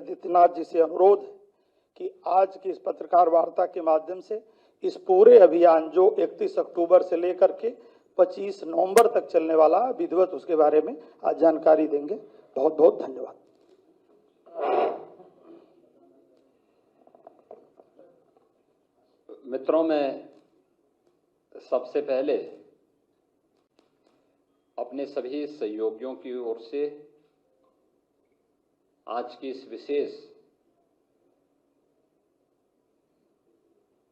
आदित्यनाथ जी से अनुरोध है कि आज की इस पत्रकार वार्ता के माध्यम से इस पूरे अभियान जो 31 अक्टूबर से लेकर के 25 नवंबर तक चलने वाला विधिवत उसके बारे में आज जानकारी देंगे। बहुत बहुत धन्यवाद। मित्रों, मैं सबसे पहले अपने सभी सहयोगियों की ओर से आज की इस विशेष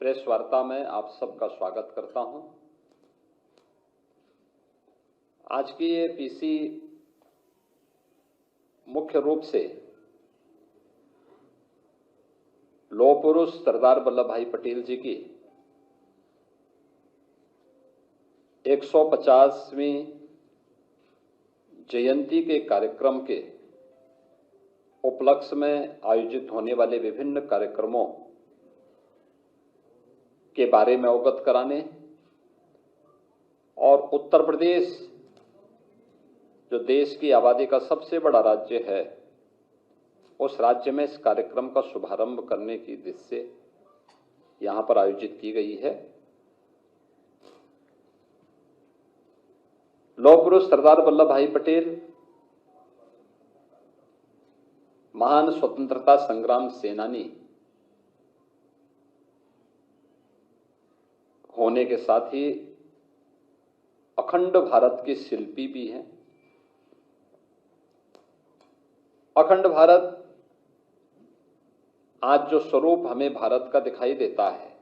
प्रेस वार्ता में आप सबका स्वागत करता हूं। आज की ये पीसी मुख्य रूप से लौह पुरुष सरदार वल्लभ भाई पटेल जी की 150वीं जयंती के कार्यक्रम के उपलक्ष्य में आयोजित होने वाले विभिन्न कार्यक्रमों के बारे में अवगत कराने और उत्तर प्रदेश जो देश की आबादी का सबसे बड़ा राज्य है, उस राज्य में इस कार्यक्रम का शुभारंभ करने की दृष्टि से यहां पर आयोजित की गई है। लौह पुरुष सरदार वल्लभ भाई पटेल महान स्वतंत्रता संग्राम सेनानी होने के साथ ही अखंड भारत के शिल्पी भी हैं। अखंड भारत आज जो स्वरूप हमें भारत का दिखाई देता है,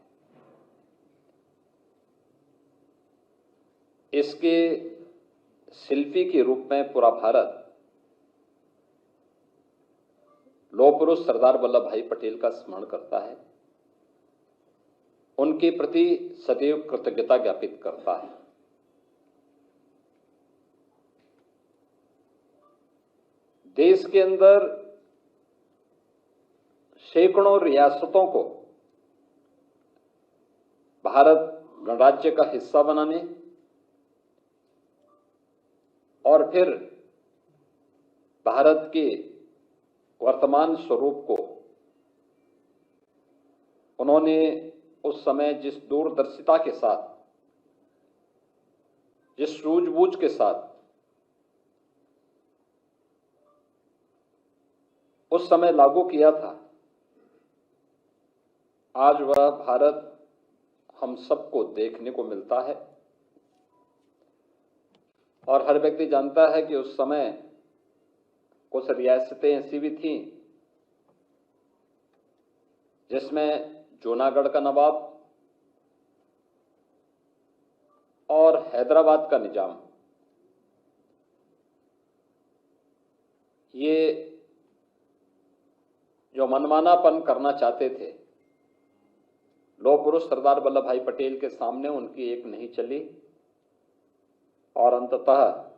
इसके शिल्पी के रूप में पूरा भारत लौह पुरुष सरदार वल्लभ भाई पटेल का स्मरण करता है, उनके प्रति सदैव कृतज्ञता ज्ञापित करता है। देश के अंदर सैकड़ों रियासतों को भारत गणराज्य का हिस्सा बनाने और फिर भारत के वर्तमान स्वरूप को उन्होंने उस समय जिस दूरदर्शिता के साथ, जिस सूझबूझ के साथ उस समय लागू किया था, आज वह भारत हम सबको देखने को मिलता है। और हर व्यक्ति जानता है कि उस समय कुछ रियासतें ऐसी भी थीं जिसमें जूनागढ़ का नवाब और हैदराबाद का निजाम, ये जो मनमानापन करना चाहते थे, लौह पुरुष सरदार वल्लभ भाई पटेल के सामने उनकी एक नहीं चली और अंततः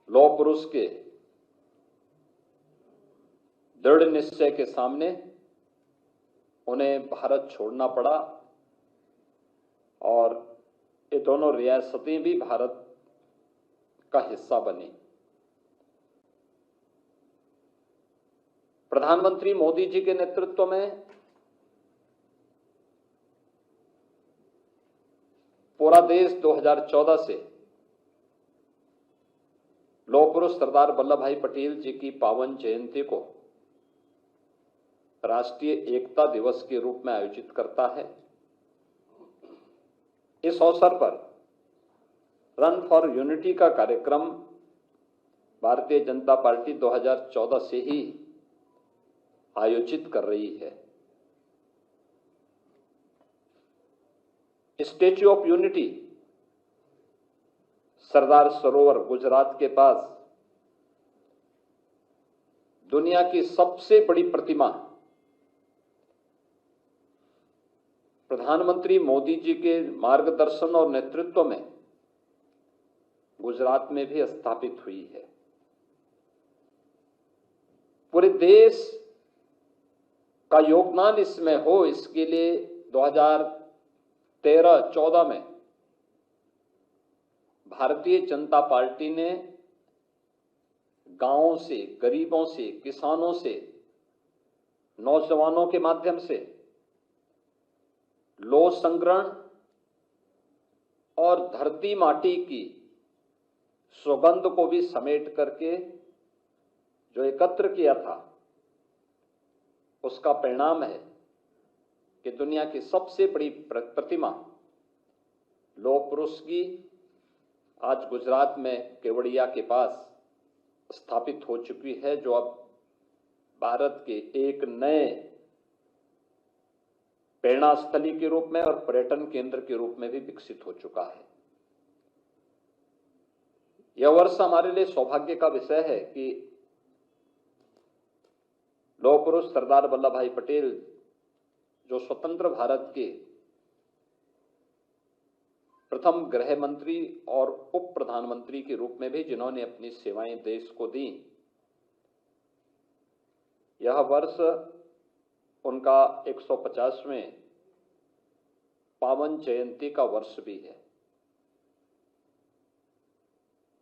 लौह पुरुष के दृढ़ निश्चय के सामने उन्हें भारत छोड़ना पड़ा और ये दोनों रियासतें भी भारत का हिस्सा बनी। प्रधानमंत्री मोदी जी के नेतृत्व में पूरा देश 2014 से लौह पुरुष सरदार वल्लभ भाई पटेल जी की पावन जयंती को राष्ट्रीय एकता दिवस के रूप में आयोजित करता है। इस अवसर पर रन फॉर यूनिटी का कार्यक्रम भारतीय जनता पार्टी 2014 से ही आयोजित कर रही है। Statue of unity Sardar Sarovar Gujarat के पास दुनिया की सबसे बड़ी प्रतिमा प्रधानमंत्री मोदी जी के मार्गदर्शन और नेतृत्व में गुजरात में भी स्थापित हुई है। पूरे देश का योगदान इसमें हो, इसके लिए 2013-14 में भारतीय जनता पार्टी ने गांवों से, गरीबों से, किसानों से, नौजवानों के माध्यम से लौह संग्रहण और धरती माटी की सुगंध को भी समेट करके जो एकत्र किया था, उसका परिणाम है कि दुनिया की सबसे बड़ी प्रतिमा लौह पुरुष की आज गुजरात में केवड़िया के पास स्थापित हो चुकी है, जो अब भारत के एक नए प्रेरणा स्थली के रूप में और पर्यटन केंद्र के रूप में भी विकसित हो चुका है। यह वर्ष हमारे लिए सौभाग्य का विषय है कि लौह पुरुष सरदार वल्लभ भाई पटेल, जो स्वतंत्र भारत के प्रथम गृह मंत्री और उप प्रधानमंत्री के रूप में भी जिन्होंने अपनी सेवाएं देश को दी, यह वर्ष उनका 150वें पावन जयंती का वर्ष भी है।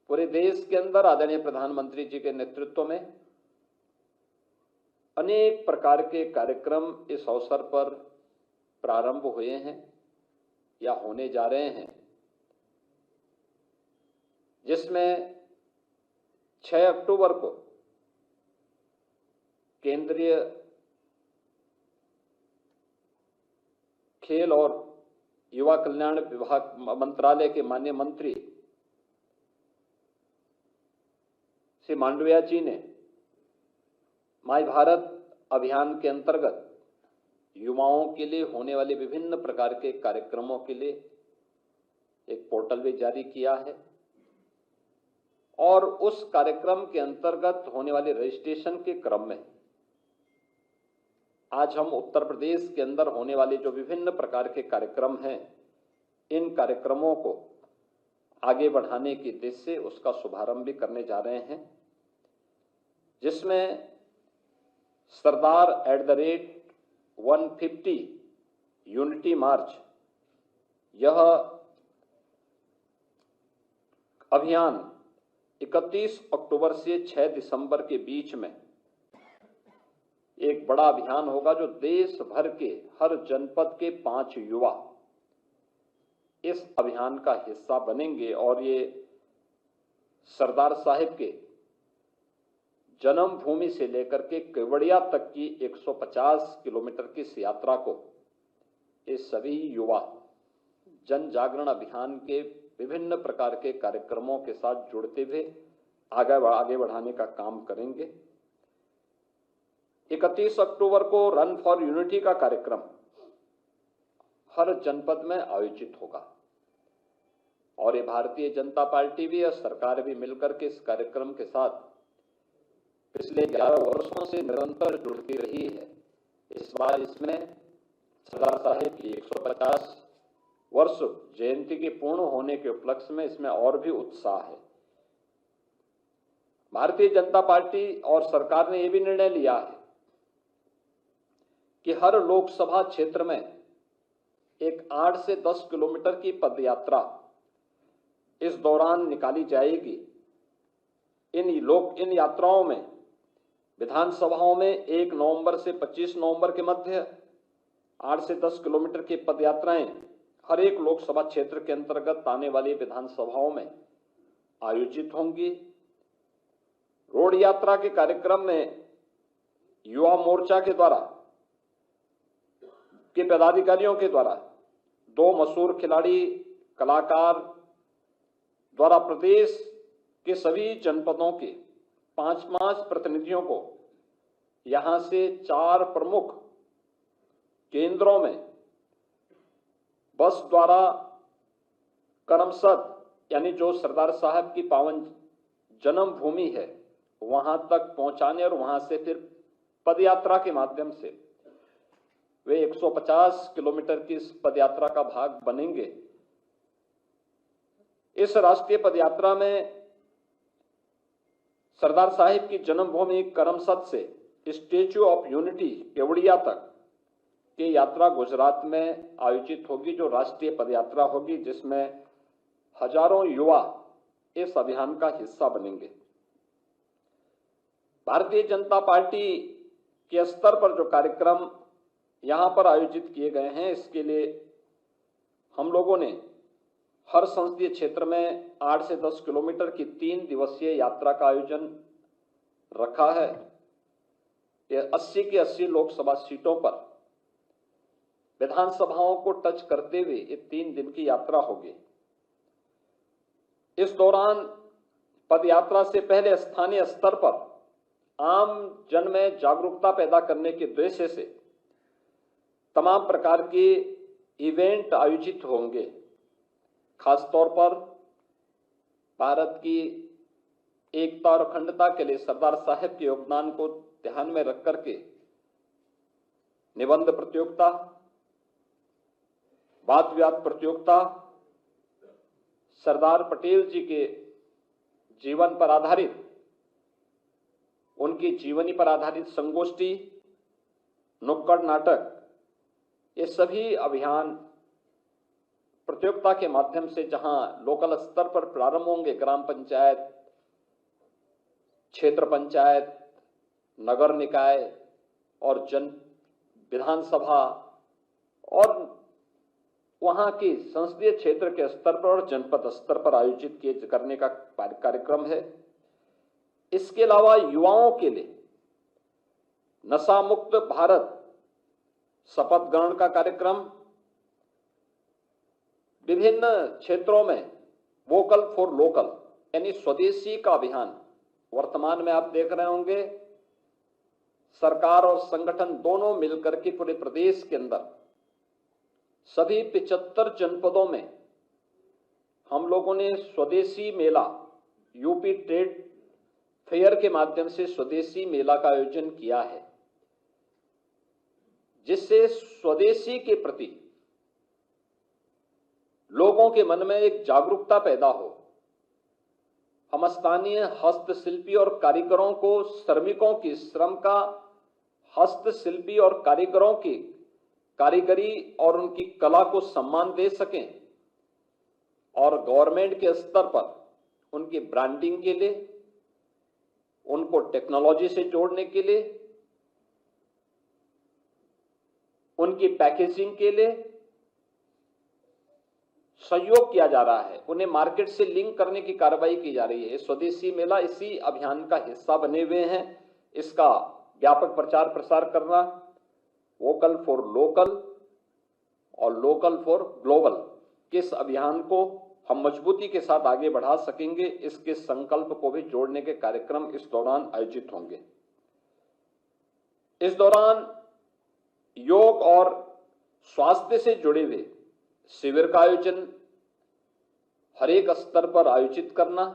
पूरे देश के अंदर आदरणीय प्रधानमंत्री जी के नेतृत्व में अनेक प्रकार के कार्यक्रम इस अवसर पर प्रारंभ हुए हैं या होने जा रहे हैं, जिसमें 6 अक्टूबर को केंद्रीय खेल और युवा कल्याण विभाग मंत्रालय के माननीय मंत्री श्री मांडविया जी ने माय भारत अभियान के अंतर्गत युवाओं के लिए होने वाले विभिन्न प्रकार के कार्यक्रमों के लिए एक पोर्टल भी जारी किया है और उस कार्यक्रम के अंतर्गत होने वाले रजिस्ट्रेशन के क्रम में आज हम उत्तर प्रदेश के अंदर होने वाले जो विभिन्न प्रकार के कार्यक्रम हैं, इन कार्यक्रमों को आगे बढ़ाने की दिशा से उसका शुभारंभ भी करने जा रहे हैं, जिसमें सरदार @150 यूनिटी मार्च, यह अभियान 31 अक्टूबर से 6 दिसंबर के बीच में एक बड़ा अभियान होगा, जो देश भर के हर जनपद के 5 युवा इस अभियान का हिस्सा बनेंगे और ये सरदार साहिब के जन्म भूमि से लेकर के केवड़िया तक की 150 किलोमीटर की इस यात्रा को ये सभी युवा जन जागरण अभियान के विभिन्न प्रकार के कार्यक्रमों के साथ जुड़ते हुए आगे बढ़ाने का काम करेंगे। 31 अक्टूबर को रन फॉर यूनिटी का कार्यक्रम हर जनपद में आयोजित होगा और ये भारतीय जनता पार्टी भी और सरकार भी मिलकर के इस कार्यक्रम के साथ पिछले 11 वर्षों से निरंतर जुड़ती रही है। इस बार इसमें सरदार साहिब की 150 वर्ष जयंती के पूर्ण होने के उपलक्ष्य में इसमें और भी उत्साह है। भारतीय जनता पार्टी और सरकार ने यह भी निर्णय लिया है कि हर लोकसभा क्षेत्र में एक 8 से 10 किलोमीटर की पदयात्रा इस दौरान निकाली जाएगी। इन यात्राओं में विधानसभाओं में 1 नवंबर से 25 नवंबर के मध्य 8 से 10 किलोमीटर की पदयात्राएं हर एक लोकसभा क्षेत्र के अंतर्गत आने वाली विधानसभाओं में आयोजित होंगी। रोड यात्रा के कार्यक्रम में युवा मोर्चा के द्वारा के पदाधिकारियों के द्वारा 2 मशहूर खिलाड़ी कलाकार द्वारा प्रदेश के सभी जनपदों के 5-5 प्रतिनिधियों को यहां से 4 प्रमुख केंद्रों में बस द्वारा करमसद, यानी जो सरदार साहब की पावन जन्म भूमि है, वहां तक पहुंचाने और वहां से फिर पदयात्रा के माध्यम से वे 150 किलोमीटर की इस पदयात्रा का भाग बनेंगे। इस राष्ट्रीय पदयात्रा में सरदार साहिब की जन्मभूमि करमसद से स्टैच्यू ऑफ यूनिटी केवड़िया तक की यात्रा गुजरात में आयोजित होगी, जो राष्ट्रीय पदयात्रा होगी, जिसमें हजारों युवा इस अभियान का हिस्सा बनेंगे। भारतीय जनता पार्टी के स्तर पर जो कार्यक्रम यहां पर आयोजित किए गए हैं, इसके लिए हम लोगों ने हर संसदीय क्षेत्र में 8 से 10 किलोमीटर की 3 दिवसीय यात्रा का आयोजन रखा है। ये 80 की 80 लोकसभा सीटों पर विधानसभाओं को टच करते हुए ये 3 दिन की यात्रा होगी। इस दौरान पदयात्रा से पहले स्थानीय स्तर पर आम जन में जागरूकता पैदा करने के उद्देश्य से तमाम प्रकार के इवेंट आयोजित होंगे। खासतौर पर भारत की एकता और अखंडता के लिए सरदार साहब के योगदान को ध्यान में रख करके निबंध प्रतियोगिता, वाद विवाद प्रतियोगिता, सरदार पटेल जी के जीवन पर आधारित, उनकी जीवनी पर आधारित संगोष्ठी, नुक्कड़ नाटक, ये सभी अभियान प्रतियोगिता के माध्यम से जहां लोकल स्तर पर प्रारंभ होंगे, ग्राम पंचायत, क्षेत्र पंचायत, नगर निकाय और विधानसभा और वहां की संसदीय क्षेत्र के स्तर पर और जनपद स्तर पर आयोजित करने का कार्यक्रम है। इसके अलावा युवाओं के लिए नशा मुक्त भारत शपथ ग्रहण का कार्यक्रम, विभिन्न क्षेत्रों में वोकल फॉर लोकल यानी स्वदेशी का अभियान वर्तमान में आप देख रहे होंगे। सरकार और संगठन दोनों मिलकर के पूरे प्रदेश के अंदर सभी 75 जनपदों में हम लोगों ने स्वदेशी मेला, यूपी ट्रेड फेयर के माध्यम से स्वदेशी मेला का आयोजन किया है, जिससे स्वदेशी के प्रति लोगों के मन में एक जागरूकता पैदा हो। हम स्थानीय हस्तशिल्पी और कारीगरों को, श्रमिकों की श्रम का, हस्तशिल्पी और कारीगरों की कारीगरी और उनकी कला को सम्मान दे सकें और गवर्नमेंट के स्तर पर उनकी ब्रांडिंग के लिए, उनको टेक्नोलॉजी से जोड़ने के लिए, उनकी पैकेजिंग के लिए सहयोग किया जा रहा है, उन्हें मार्केट से लिंक करने की कार्रवाई की जा रही है। स्वदेशी मेला इसी अभियान का हिस्सा बने हुए हैं। इसका व्यापक प्रचार प्रसार करना, वोकल फॉर लोकल और लोकल फॉर ग्लोबल, किस अभियान को हम मजबूती के साथ आगे बढ़ा सकेंगे, इसके संकल्प को भी जोड़ने के कार्यक्रम इस दौरान आयोजित होंगे। इस दौरान योग और स्वास्थ्य से जुड़े हुए शिविर का आयोजन हर एक स्तर पर आयोजित करना,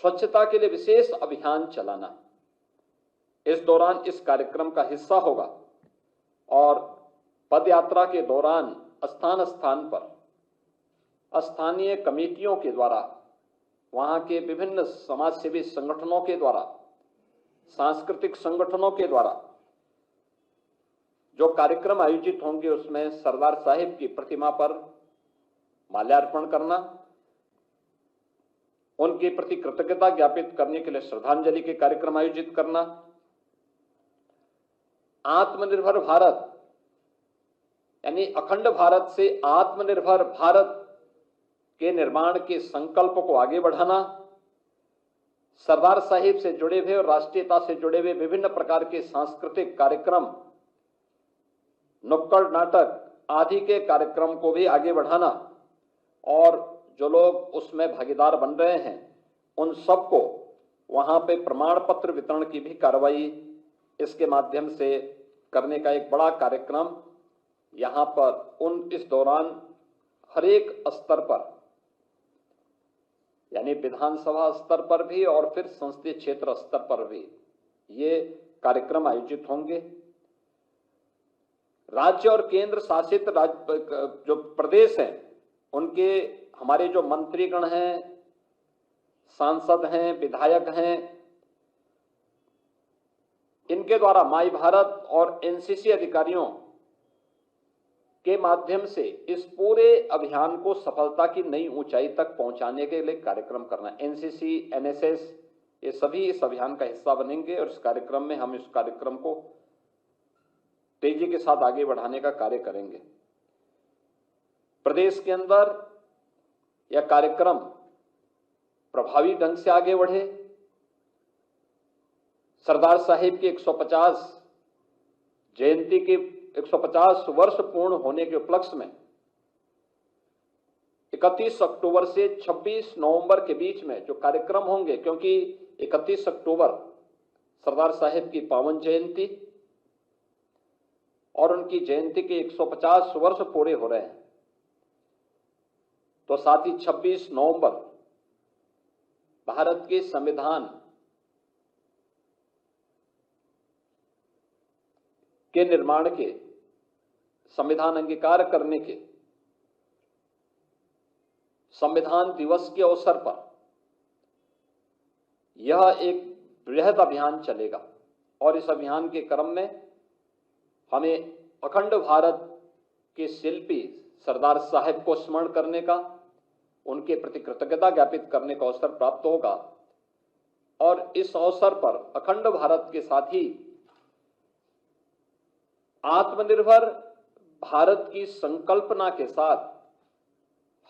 स्वच्छता के लिए विशेष अभियान चलाना इस दौरान इस कार्यक्रम का हिस्सा होगा। और पदयात्रा के दौरान स्थान स्थान पर स्थानीय कमेटियों के द्वारा, वहां के विभिन्न समाजसेवी संगठनों के द्वारा, सांस्कृतिक संगठनों के द्वारा जो कार्यक्रम आयोजित होंगे, उसमें सरदार साहिब की प्रतिमा पर माल्यार्पण करना, उनके प्रति कृतज्ञता ज्ञापित करने के लिए श्रद्धांजलि के कार्यक्रम आयोजित करना, आत्मनिर्भर भारत यानी अखंड भारत से आत्मनिर्भर भारत के निर्माण के संकल्प को आगे बढ़ाना, सरदार साहिब से जुड़े हुए और राष्ट्रीयता से जुड़े हुए विभिन्न प्रकार के सांस्कृतिक कार्यक्रम, नुक्कड़ नाटक आदि के कार्यक्रम को भी आगे बढ़ाना और जो लोग उसमें भागीदार बन रहे हैं उन सबको वहां पे प्रमाण पत्र वितरण की भी कार्रवाई इसके माध्यम से करने का एक बड़ा कार्यक्रम यहां पर इस दौरान हर एक स्तर पर यानी विधानसभा स्तर पर भी और फिर संसदीय क्षेत्र स्तर पर भी ये कार्यक्रम आयोजित होंगे। राज्य और केंद्र शासित जो प्रदेश हैं, उनके हमारे जो मंत्रीगण हैं, सांसद हैं, विधायक हैं, इनके द्वारा माई भारत और एनसीसी अधिकारियों के माध्यम से इस पूरे अभियान को सफलता की नई ऊंचाई तक पहुंचाने के लिए कार्यक्रम करना। एनसीसी, एनएसएस ये सभी इस अभियान का हिस्सा बनेंगे और इस कार्यक्रम में हम इस कार्यक्रम को तेजी के साथ आगे बढ़ाने का कार्य करेंगे। प्रदेश के अंदर यह कार्यक्रम प्रभावी ढंग से आगे बढ़े, सरदार साहिब की 150 जयंती के 150 वर्ष पूर्ण होने के उपलक्ष्य में 31 अक्टूबर से 26 नवंबर के बीच में जो कार्यक्रम होंगे, क्योंकि 31 अक्टूबर सरदार साहिब की पावन जयंती और उनकी जयंती के 150 वर्ष पूरे हो रहे हैं, तो साथ ही 26 नवंबर भारत के संविधान के निर्माण के, संविधान अंगीकार करने के संविधान दिवस के अवसर पर यह एक बृहद अभियान चलेगा और इस अभियान के क्रम में हमें अखंड भारत के शिल्पी सरदार साहिब को स्मरण करने का, उनके प्रति कृतज्ञता ज्ञापित करने का अवसर प्राप्त होगा। और इस अवसर पर अखंड भारत के साथ ही आत्मनिर्भर भारत की संकल्पना के साथ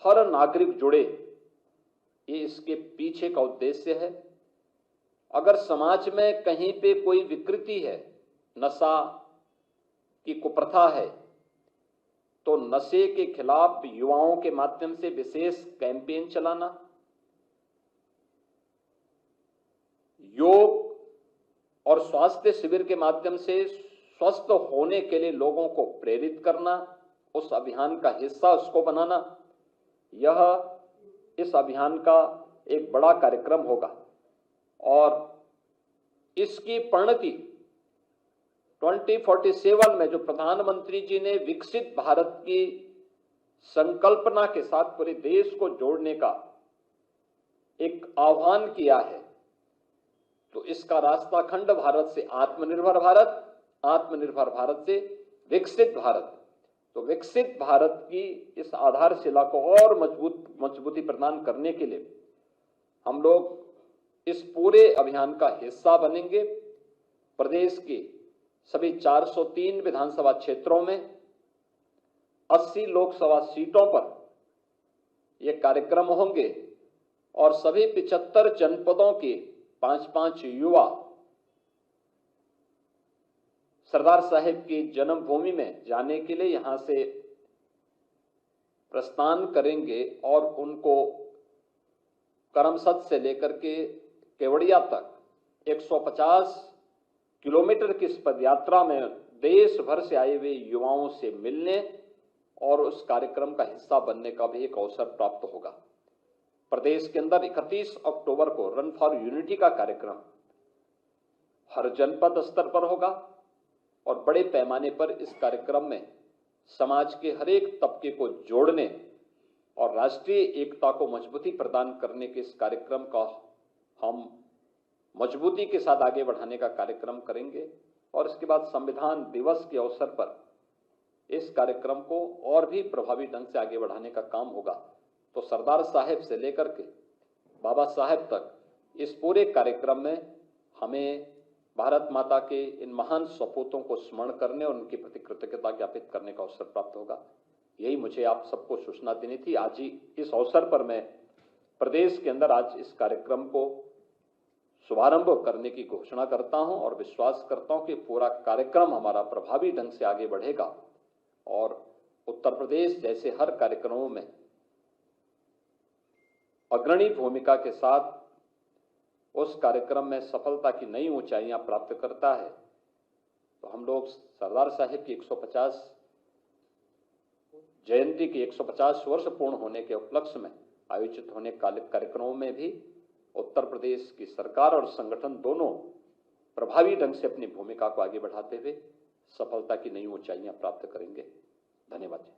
हर नागरिक जुड़े, ये इसके पीछे का उद्देश्य है। अगर समाज में कहीं पे कोई विकृति है, नशा की कुप्रथा है, तो नशे के खिलाफ युवाओं के माध्यम से विशेष कैंपेन चलाना, योग और स्वास्थ्य शिविर के माध्यम से स्वस्थ होने के लिए लोगों को प्रेरित करना, उस अभियान का हिस्सा उसको बनाना, यह इस अभियान का एक बड़ा कार्यक्रम होगा। और इसकी परिणति 2047 में जो प्रधानमंत्री जी ने विकसित भारत की संकल्पना के साथ पूरे देश को जोड़ने का एक आह्वान किया है, तो इसका रास्ता अखंड भारत से आत्मनिर्भर भारत, आत्मनिर्भर भारत से विकसित भारत, तो विकसित भारत की इस आधारशिला को और मजबूती प्रदान करने के लिए हम लोग इस पूरे अभियान का हिस्सा बनेंगे। प्रदेश के सभी 403 विधानसभा क्षेत्रों में 80 लोकसभा सीटों पर ये कार्यक्रम होंगे और सभी 75 जनपदों के 5-5 युवा सरदार साहिब की जन्मभूमि में जाने के लिए यहां से प्रस्थान करेंगे और उनको करमसद से लेकर के केवड़िया तक 150 किलोमीटर की इस पदयात्रा में देश भर से आए हुए युवाओं से मिलने और उस कार्यक्रम का हिस्सा बनने का भी एक अवसर प्राप्त होगा। प्रदेश के अंदर 31 अक्टूबर को रन फॉर यूनिटी का कार्यक्रम हर जनपद स्तर पर होगा और बड़े पैमाने पर इस कार्यक्रम में समाज के हर एक तबके को जोड़ने और राष्ट्रीय एकता को मजबूती प्रदान करने के इस कार्यक्रम का हम मजबूती के साथ आगे बढ़ाने का कार्यक्रम करेंगे। और इसके बाद संविधान दिवस के अवसर पर इस कार्यक्रम को और भी प्रभावी ढंग से आगे बढ़ाने का काम होगा। तो सरदार साहिब से लेकर के बाबा साहेब तक इस पूरे कार्यक्रम में हमें भारत माता के इन महान सपूतों को स्मरण करने और उनके प्रति कृतज्ञता ज्ञापित करने का अवसर प्राप्त होगा। यही मुझे आप सबको सूचना देनी थी। आज ही इस अवसर पर मैं प्रदेश के अंदर आज इस कार्यक्रम को शुभारंभ करने की घोषणा करता हूं और विश्वास करता हूं कि पूरा कार्यक्रम हमारा प्रभावी ढंग से आगे बढ़ेगा और उत्तर प्रदेश जैसे हर कार्यक्रमों में अग्रणी भूमिका के साथ उस कार्यक्रम में सफलता की नई ऊंचाइयां प्राप्त करता है। तो हम लोग सरदार साहिब की 150 जयंती की 150 वर्ष पूर्ण होने के उपलक्ष्य में आयोजित होने कार्यक्रमों में भी उत्तर प्रदेश की सरकार और संगठन दोनों प्रभावी ढंग से अपनी भूमिका को आगे बढ़ाते हुए सफलता की नई ऊंचाइयां प्राप्त करेंगे। धन्यवाद।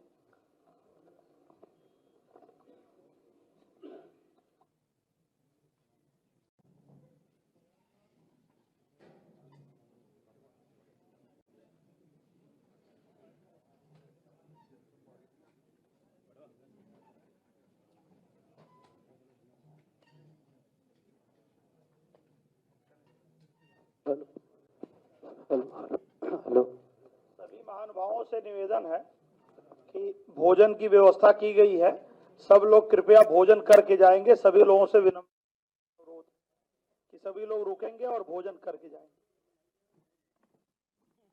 सभाओं से निवेदन है कि भोजन की व्यवस्था की गई है, सब लोग कृपया भोजन करके जाएंगे। सभी लोगों से विनम्र अनुरोध कि सभी लोग रुकेंगे और भोजन करके जाएंगे।